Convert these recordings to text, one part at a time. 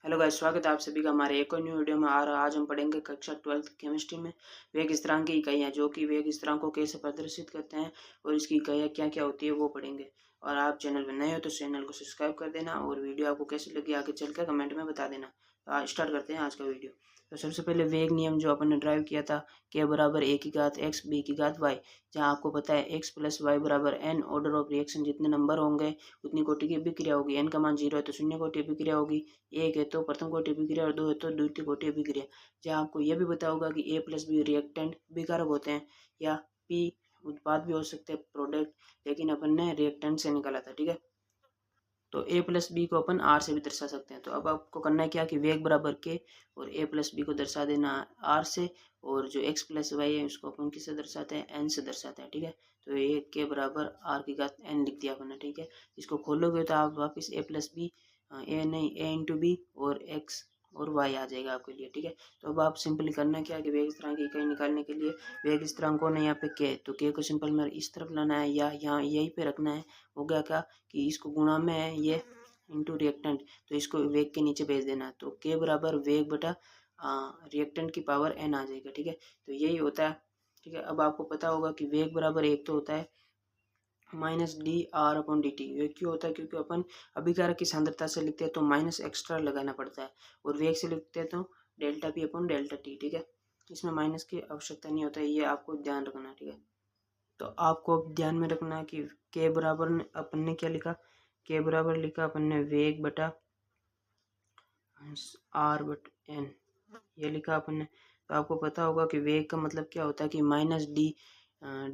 Hello guys, स्वागत है आप सभी का हमारे एक और न्यू वीडियो में। आज हम पढ़ेंगे कक्षा 12th केमिस्ट्री में वेग स्थिरांक की इकाइयाँ, जो कि वेग स्थिरांक को कैसे प्रदर्शित करते हैं और इसकी इकाइयाँ क्या क्या होती है वो पढ़ेंगे। और आप चैनल पर नए हो तो चैनल को सब्सक्राइब कर देना और वीडियो आपको कैसी लगी आगे चलकर कमेंट में बता देना। तो आज स्टार्ट करते हैं आज का वीडियो। तो सबसे पहले वेग नियम जो अपन ने ड्राइव किया था, के बराबर ए की घात एक्स बी की घात वाई, जहाँ आपको पता है एक्स प्लस वाई बराबर एन ऑर्डर ऑफ रिएक्शन, जितने नंबर होंगे उतनी कोटि की अभिक्रिया होगी। एन का मान 0 है तो शून्य कोटि अभिक्रिया होगी, एक है तो प्रथम कोटि अभिक्रिया और दो है तो द्वितीय कोटि अभिक्रिया। जहाँ आपको यह भी पता होगा कि ए प्लस बी रिएक्टेंट विकारक होते हैं, या पी उत्पाद भी हो सकते हैं, प्रोडक्ट, लेकिन अपन ने रिएक्टेंट से निकाला था। ठीक है, तो ए प्लस बी को अपन आर से भी दर्शा सकते हैं। तो अब आपको करना है क्या कि वेग बराबर के और ए प्लस बी को दर्शा देना आर से, और जो एक्स प्लस वाई है उसको अपन किससे दर्शाते हैं, एन से दर्शाते हैं। ठीक है, तो ए के बराबर आर की घात एन लिख दिया अपन ने। ठीक है, इसको खोलोगे तो आप वापस ए प्लस बी, ए नहीं ए इंटू बी और एक्स और वाई आ जाएगा आपके लिए। ठीक है, तो अब आप सिंपली करना क्या कि वेग स्थिरांक की इकाई निकालने के लिए वेग स्थिरांक को ना यहाँ पे के, तो के को सिंपल में इस तरफ लाना है या यहाँ यहीं पे रखना है। हो गया क्या कि इसको गुणा में है ये इंटू रिएक्टेंट, तो इसको वेग के नीचे भेज देना, तो के बराबर वेग बटा रिएक्टेंट की पावर एन आ जाएगा। ठीक है, तो यही होता है। ठीक है, अब आपको पता होगा कि वेग बराबर एक तो होता है minus D R upon D T. ये क्यों होता है, क्योंकि अपन अभिकारक की सांद्रता से लिखते हैं तो माइनस एक्स्ट्रा लगाना पड़ता है, और वेग से लिखते हैं तो delta P upon delta T. ठीक है, इसमें माइनस की आवश्यकता नहीं होता है, ये आपको ध्यान रखना है। ठीक है, तो आपको अब ध्यान में रखना है कि के बराबर अपन ने क्या लिखा, के बराबर लिखा अपन ने वेग बटा आर बट एन, ये लिखा अपन ने। तो आपको पता होगा कि वेग का मतलब क्या होता है कि minus D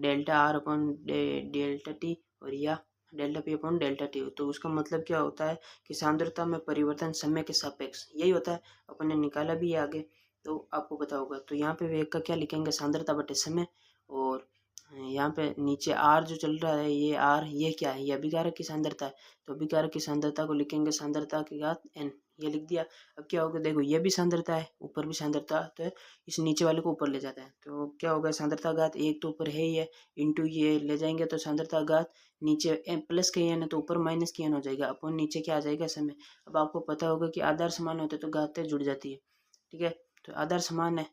delta R upon delta T, और या delta P upon delta T. तो उसका मतलब क्या होता है कि सांद्रता में परिवर्तन समय के सापेक्ष, यही होता है। अपन ने निकाला भी है आगे, तो आपको पता होगा। तो यहाँ पे वेग का क्या लिखेंगे, सांद्रता बटे समय, और यहाँ पे नीचे आर जो चल रहा है, ये आर ये क्या है, ये अभिकारक की सांद्रता है, तो अभिकारक की सांद्रता को लिखेंगे सांद्रता की घात एन, ये लिख दिया। अब क्या होगा, देखो ये भी सांद्रता है, ऊपर भी सांद्रता, तो इस नीचे वाले को ऊपर ले जाता है, तो क्या होगा सांद्रता घात एक तो ऊपर है ही है, इंटू ये ले जाएंगे तो सांद्रता घात नीचे एन प्लस के एन है तो ऊपर माइनस के एन हो जाएगा, अपन नीचे क्या आ जाएगा समय। अब आपको पता होगा कि आधार समान होते तो घातें जुड़ जाती है। ठीक है, तो आधार समान है,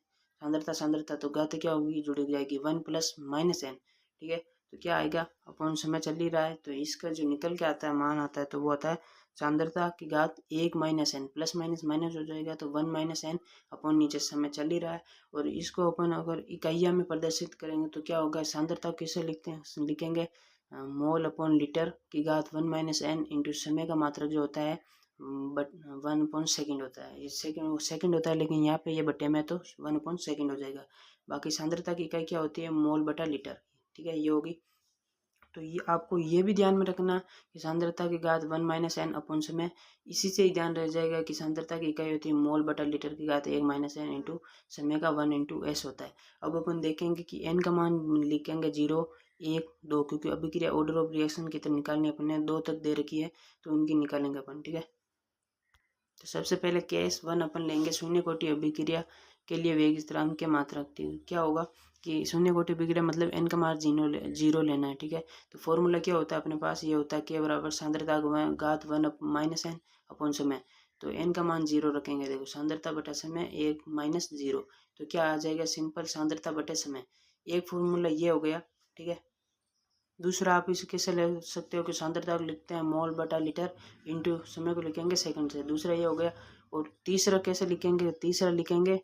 सांद्रता सांद्रता, तो घातें क्या होगी, जुड़ जाएगी, वन प्लस माइनस एन। ठीक है, तो क्या आएगा, अपन समय चल ही रहा है तो इसका जो निकल के आता है मान आता है, तो वो आता है सांद्रता की घात एक minus n, plus minus minus हो जाएगा तो वन माइनस एन अपन नीचे समय चल ही रहा है। और इसको अपन अगर इकाइयाँ में प्रदर्शित करेंगे तो क्या होगा, सांद्रता किसे लिखते हैं, लिखेंगे मोल अपॉन लीटर की घात वन माइनस एन इंटू समय का मात्रक जो होता है बट 1/सेकंड होता है, ये सेकंड होता है, लेकिन यहाँ पे ये बटे में तो 1/सेकंड हो जाएगा। बाकी सांद्रता की इकाई क्या होती है, मोल बटा लीटर। ठीक है, ये होगी। तो ये आपको ये भी ध्यान में रखना कि सांद्रता की घात वन माइनस एन अपॉन समय, इसी से ही ध्यान रह जाएगा कि सांद्रता की इकाई होती है मोल बटा लीटर की घात एक माइनस एन इंटू समय का वन इंटू एस होता है। अब अपन देखेंगे कि एन का मान लिखेंगे 0 1 2, क्योंकि अभिक्रिया ऑर्डर ऑफ रिएक्शन की तरह निकालनी अपन ने 2 तक दे रखी है, तो उनकी निकालेंगे अपन। ठीक है, तो सबसे पहले केस वन अपन लेंगे, शून्य कोटि अभिक्रिया के लिए वेग स्थिरांक के मात्रक। क्या होगा कि शून्य कोटि अभिक्रिया मतलब एन का मान जीरो लेना है। ठीक है, तो फॉर्मूला क्या होता है अपने पास, ये होता है के बराबर सांद्रता घात वन माइनस एन अपॉन समय, तो एन का मान 0 रखेंगे। देखो सांद्रता बटा समय एक माइनस 0, तो क्या आ जाएगा, सिंपल सांद्रता बटे समय। एक फॉर्मूला ये हो गया। ठीक है, दूसरा आप इसे कैसे ले सकते हो कि सांद्रता को लिखते हैं मोल बटा लीटर इंटू समय को लिखेंगे सेकंड से, दूसरा ये हो गया। और तीसरा कैसे लिखेंगे, तीसरा लिखेंगे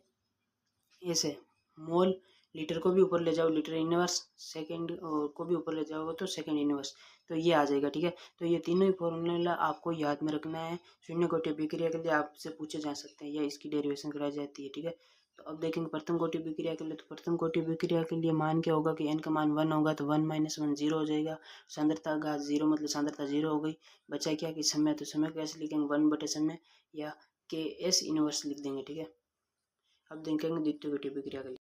ऐसे, मोल लीटर को भी ऊपर ले जाओ लीटर इनवर्स, सेकंड को भी ऊपर ले जाओगे तो सेकंड इनवर्स, तो ये आ जाएगा। ठीक है, तो ये तीनों ही फॉर्मूला आपको याद में रखना है। शून्य कोटि अभिक्रिया के लिए आपसे पूछे जा सकते हैं या इसकी डेरिवेशन कराई जाती है। ठीक है, तो अब देखेंगे प्रथम कोटि अभिक्रिया के लिए, तो प्रथम कोटि अभिक्रिया के लिए मान क्या होगा कि एन का मान 1 होगा, तो 1 माइनस 1 0 हो जाएगा, सांद्रता घात 0 मतलब सांद्रता 0 हो गई। बचा क्या कि समय, तो समय कैसे लिखेंगे 1 बटे समय, या के एस इनवर्स लिख देंगे। ठीक है, अब देखेंगे द्वितीय कोटि अभिक्रिया के लिए।